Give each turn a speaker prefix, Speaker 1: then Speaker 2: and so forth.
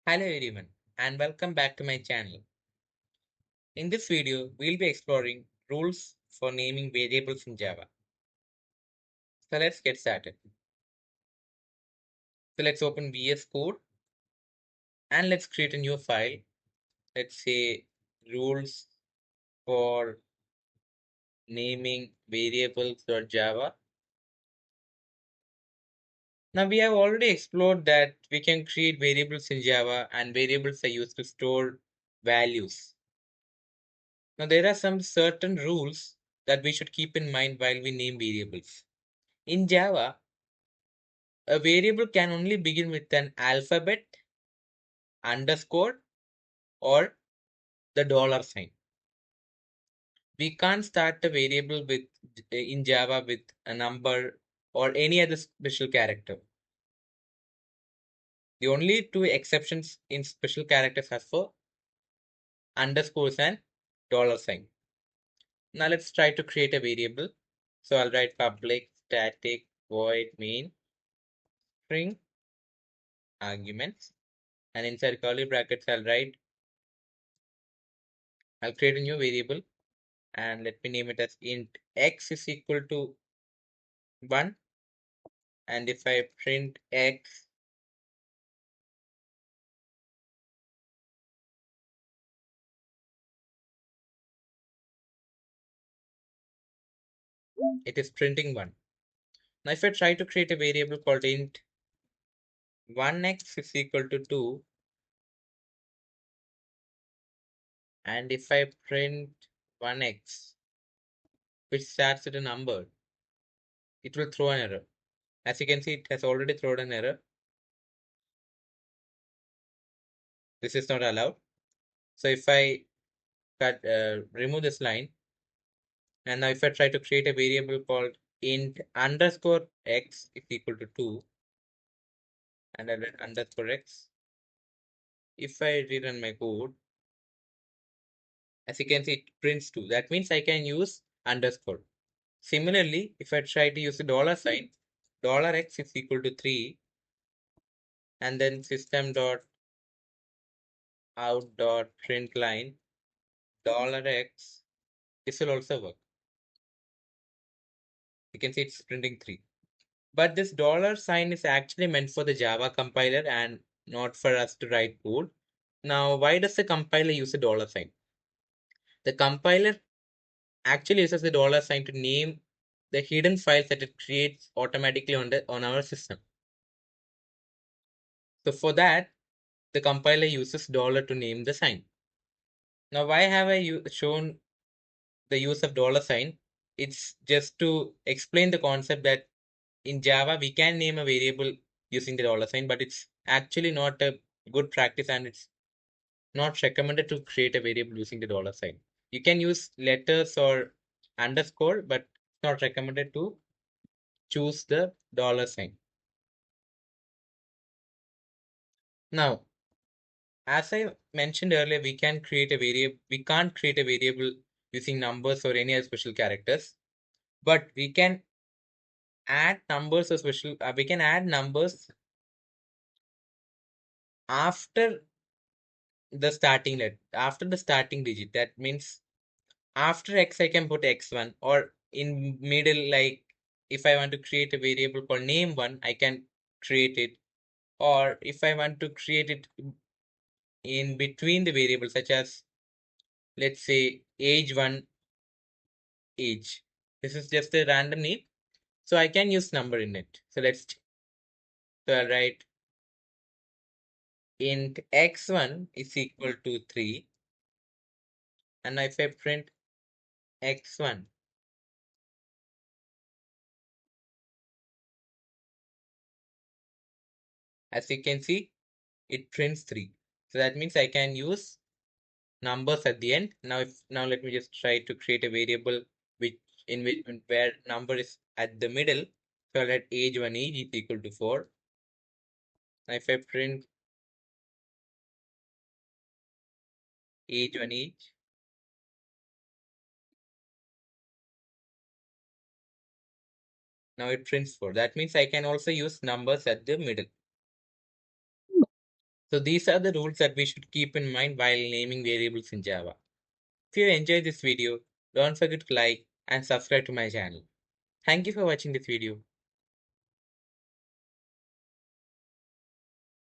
Speaker 1: Hello everyone and welcome back to my channel. In this video, we'll be exploring rules for naming variables in Java. So let's get started. So let's open VS Code and let's create a new file. Let's say rules for naming variables.java. Now we have already explored that we can create variables in Java and variables are used to store values. Now there are some certain rules that we should keep in mind while we name variables. In Java, a variable can only begin with an alphabet, underscore, or the dollar sign. We can't start a variable with in Java with a number or any other special character. The only two exceptions in special characters are for underscores and dollar sign. Now let's try to create a variable. So I'll write public static void main string arguments, and inside curly brackets I'll create a new variable and let me name it as int x is equal to 1, and if I print x, it is printing 1. Now if I try to create a variable called int 1x is equal to 2, and if I print 1x which starts with a number, it will throw an error. As you can see, it has already thrown an error. This is not allowed. So if I remove this line, and now if I try to create a variable called int underscore x is equal to 2, and I write underscore x, if I rerun my code, as you can see, it prints 2. That means I can use underscore. Similarly, if I try to use the dollar sign, dollar $x is equal to 3, and then system dot out dot print line dollar $x, this will also work. You can see it's printing 3. But this dollar sign is actually meant for the Java compiler and not for us to write code. Now, why does the compiler use a dollar sign? The compiler actually uses the dollar sign to name the hidden files that it creates automatically on our system. So for that, the compiler uses dollar to name the sign. Now, why have I shown the use of dollar sign? It's just to explain the concept that in Java we can name a variable using the dollar sign, but it's actually not a good practice and it's not recommended to create a variable using the dollar sign. You can use letters or underscore, but it's not recommended to choose the dollar sign. Now, as I mentioned earlier, we can't create a variable using numbers or any other special characters, but we can add numbers or we can add numbers after after the starting digit. That means after x, I can put x1, or in middle, like if I want to create a variable called name1, I can create it, or if I want to create it in between the variables, such as let's say age1 age. This is just a random name, so I can use number in it. So I'll write int x1 is equal to 3, and if I print x1, as you can see, it prints 3. So that means I can use numbers at the end. Now let me just try to create a variable which in which where number is at the middle. So I'll write age1 age is equal to 4. Now if I print age1 age, now it prints 4. That means I can also use numbers at the middle. So these are the rules that we should keep in mind while naming variables in Java. If you enjoyed this video, don't forget to like and subscribe to my channel. Thank you for watching this video.